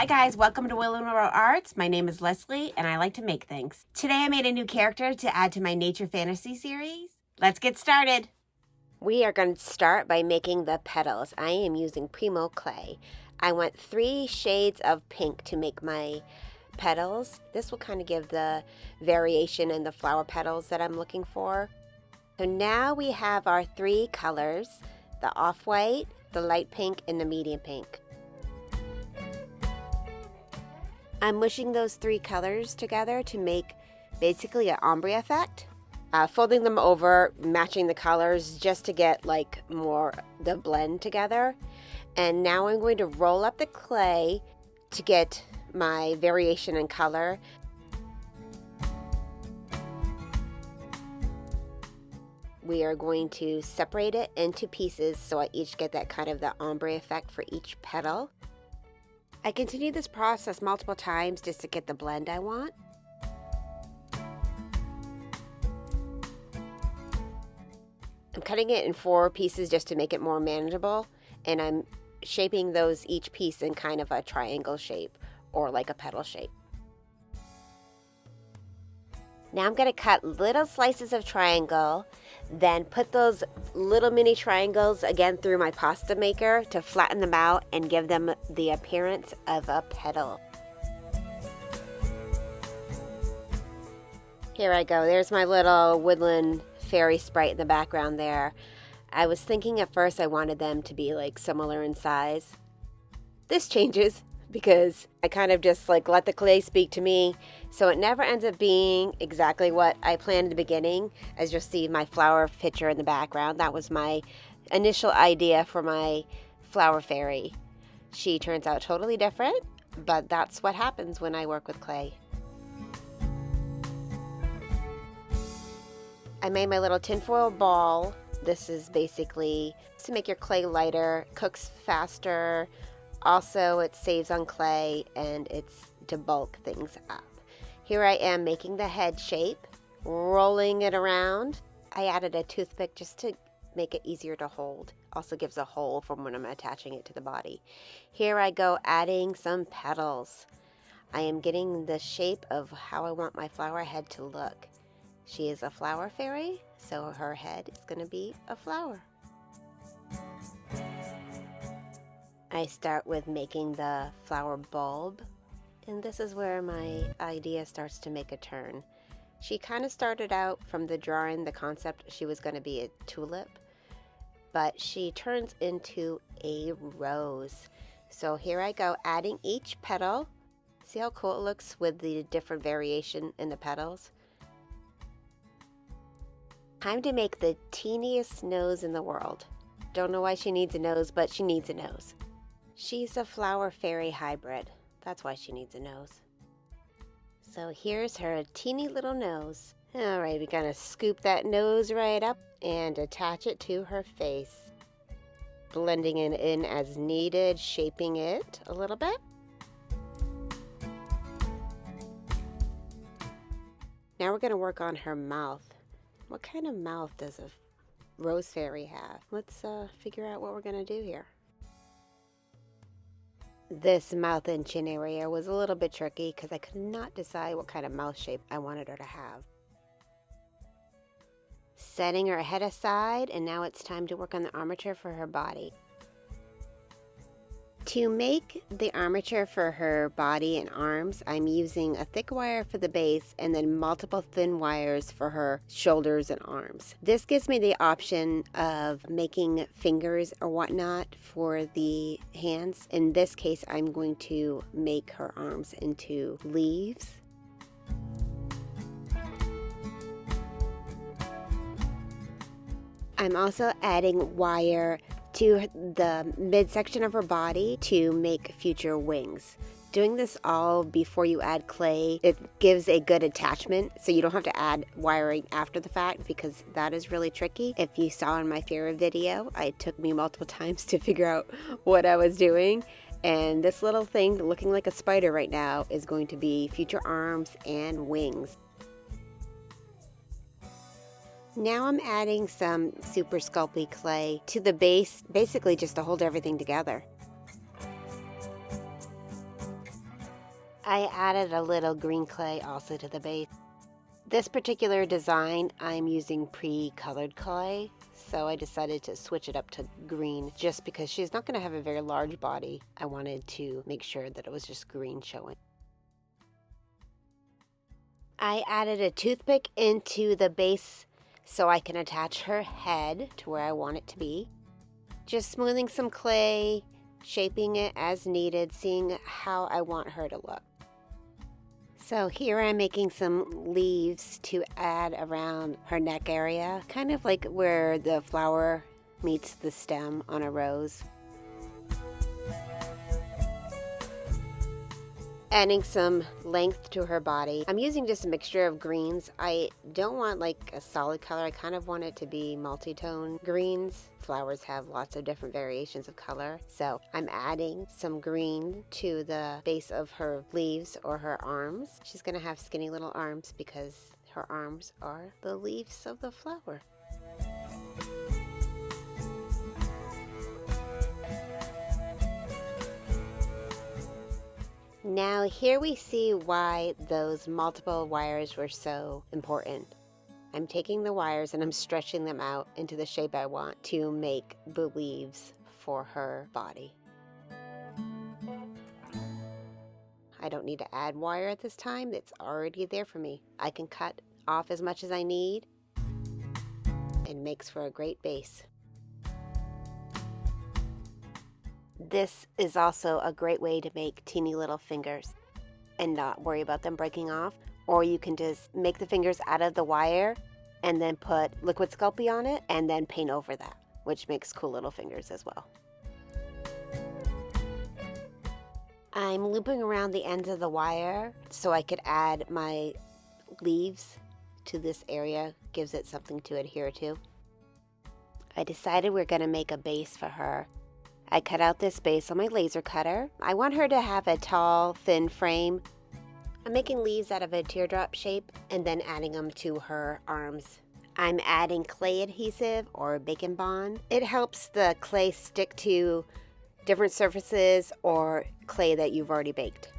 Hi guys, welcome to Will and Will Arts. My name is Lesley and I like to make things. Today I made a new character to add to my nature fantasy series. Let's get started. We are going to start by making the petals. I am using Primo clay. I want 3 shades of pink to make my petals. This will kind of give the variation in the flower petals that I'm looking for. So now we have our 3 colors, the off-white, the light pink, and the medium pink. I'm mushing those 3 colors together to make basically an ombre effect. Folding them over, matching the colors just to get like more the blend together. And now I'm going to roll up the clay to get my variation in color. We are going to separate it into pieces so I each get that kind of the ombre effect for each petal. I continue this process multiple times just to get the blend I want. I'm cutting it in 4 pieces just to make it more manageable, and I'm shaping those each piece in kind of a triangle shape or like a petal shape. Now I'm going to cut little slices of triangle, then put those little mini triangles again through my pasta maker to flatten them out and give them the appearance of a petal. Here I go. There's my little woodland fairy sprite in the background there. I was thinking at first I wanted them to be like similar in size. This changes because I kind of just like let the clay speak to me, so it never ends up being exactly what I planned in the beginning. As you'll see my flower picture in the background, that was my initial idea for my flower fairy. She turns out totally different, but that's what happens when I work with clay. I made my little tinfoil ball. This is basically to make your clay lighter, cooks faster. Also, it saves on clay, and it's to bulk things up. Here I am making the head shape, rolling it around. I added a toothpick just to make it easier to hold. Also gives a hole from when I'm attaching it to the body. Here I go adding some petals. I am getting the shape of how I want my flower head to look. She is a flower fairy, so her head is going to be a flower. I start with making the flower bulb, and this is where my idea starts to make a turn. She kind of started out from the drawing, the concept she was going to be a tulip, but she turns into a rose. So here I go adding each petal. See how cool it looks with the different variation in the petals? Time to make the teeniest nose in the world. Don't know why she needs a nose, but she needs a nose. She's a flower fairy hybrid. That's why she needs a nose. So here's her teeny little nose. All right, we're gonna scoop that nose right up and attach it to her face. Blending it in as needed, shaping it a little bit. Now we're gonna work on her mouth. What kind of mouth does a rose fairy have? Let's figure out what we're gonna do here. This mouth and chin area was a little bit tricky because I could not decide what kind of mouth shape I wanted her to have. Setting her head aside, and now it's time to work on the armature for her body. To make the armature for her body and arms, I'm using a thick wire for the base and then multiple thin wires for her shoulders and arms. This gives me the option of making fingers or whatnot for the hands. In this case, I'm going to make her arms into leaves. I'm also adding wire to the midsection of her body to make future wings. Doing this all before you add clay, it gives a good attachment, so you don't have to add wiring after the fact because that is really tricky. If you saw in my Fairy video, it took me multiple times to figure out what I was doing, and this little thing looking like a spider right now is going to be future arms and wings. Now I'm adding some super Sculpey clay to the base, basically just to hold everything together. I added a little green clay also to the base. This particular design, I'm using pre-colored clay, so I decided to switch it up to green just because she's not going to have a very large body. I wanted to make sure that it was just green showing. I added a toothpick into the base so I can attach her head to where I want it to be. Just smoothing some clay, shaping it as needed, seeing how I want her to look. So here I'm making some leaves to add around her neck area, kind of like where the flower meets the stem on a rose. Adding some length to her body. I'm using just a mixture of greens. I don't want like a solid color. I kind of want it to be multi-tone greens. Flowers have lots of different variations of color. So I'm adding some green to the base of her leaves or her arms. She's gonna have skinny little arms because her arms are the leaves of the flower. Now here we see why those multiple wires were so important. I'm taking the wires and I'm stretching them out into the shape I want to make the leaves for her body. I don't need to add wire at this time. It's already there for me. I can cut off as much as I need. It makes for a great base. This is also a great way to make teeny little fingers and not worry about them breaking off. Or you can just make the fingers out of the wire and then put liquid Sculpey on it and then paint over that, which makes cool little fingers as well. I'm looping around the ends of the wire so I could add my leaves to this area. Gives it something to adhere to. I decided we're going to make a base for her. I cut out this base on my laser cutter. I want her to have a tall, thin frame. I'm making leaves out of a teardrop shape and then adding them to her arms. I'm adding clay adhesive or bacon bond. It helps the clay stick to different surfaces or clay that you've already baked.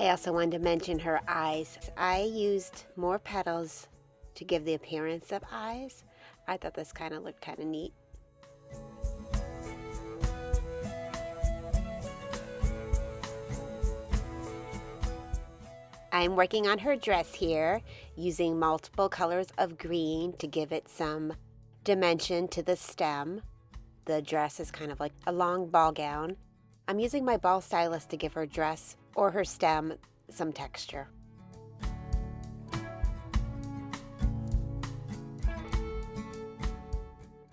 I also wanted to mention her eyes. I used more petals to give the appearance of eyes. I thought this kind of looked kind of neat. I'm working on her dress here, using multiple colors of green to give it some dimension to the stem. The dress is kind of like a long ball gown. I'm using my ball stylus to give her dress or her stem some texture.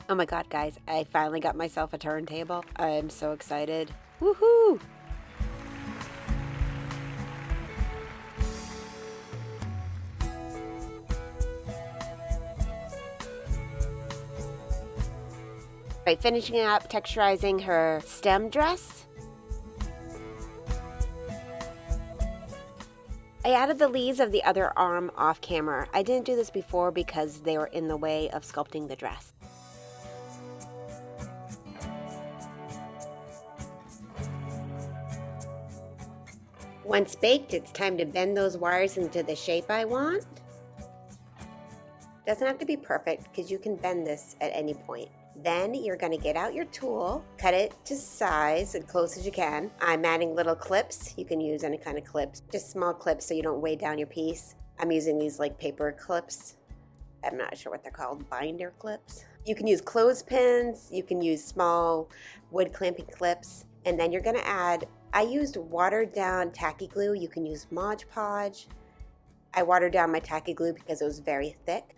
Oh my god, guys, I finally got myself a turntable. I'm so excited. Woohoo! Right, finishing up texturizing her stem dress. I added the leaves of the other arm off camera. I didn't do this before because they were in the way of sculpting the dress. Once baked, it's time to bend those wires into the shape I want. Doesn't have to be perfect because you can bend this at any point. Then you're going to get out your tool, cut it to size as close as you can. I'm adding little clips. You can use any kind of clips, just small clips so you don't weigh down your piece. I'm using these like paper clips. I'm not sure what they're called, binder clips. You can use clothespins, you can use small wood clamping clips, and then you're going to add, I used watered down tacky glue. You can use Mod Podge. I watered down my tacky glue because it was very thick.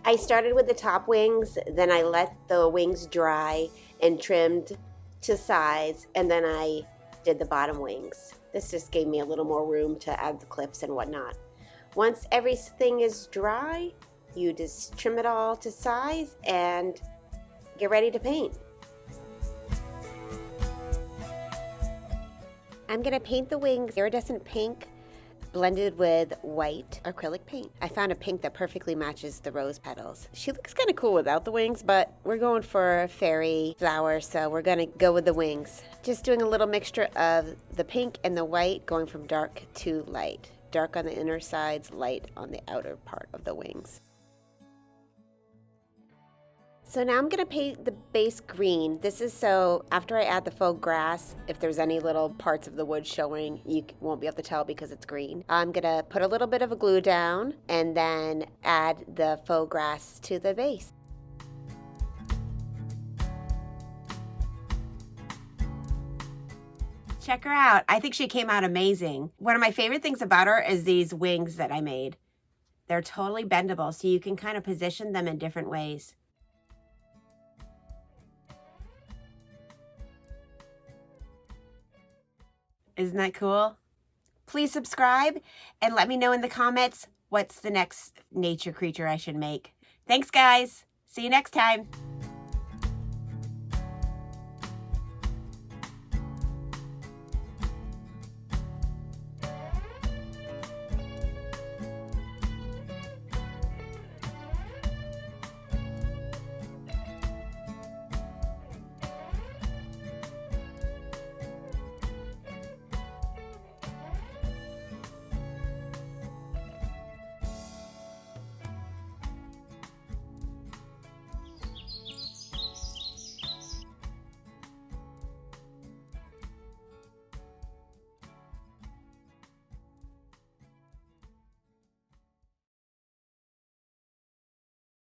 I started with the top wings, then I let the wings dry and trimmed to size, and then I did the bottom wings. This just gave me a little more room to add the clips and whatnot. Once everything is dry, you just trim it all to size and get ready to paint. I'm gonna paint the wings iridescent pink blended with white acrylic paint. I found a pink that perfectly matches the rose petals. She looks kind of cool without the wings, but we're going for a fairy flower, so we're gonna go with the wings. Just doing a little mixture of the pink and the white, going from dark to light. Dark on the inner sides, light on the outer part of the wings. So now I'm going to paint the base green. This is so after I add the faux grass, if there's any little parts of the wood showing, you won't be able to tell because it's green. I'm going to put a little bit of a glue down and then add the faux grass to the base. Check her out. I think she came out amazing. One of my favorite things about her is these wings that I made. They're totally bendable, so you can kind of position them in different ways. Isn't that cool? Please subscribe and let me know in the comments what's the next nature creature I should make. Thanks, guys. See you next time.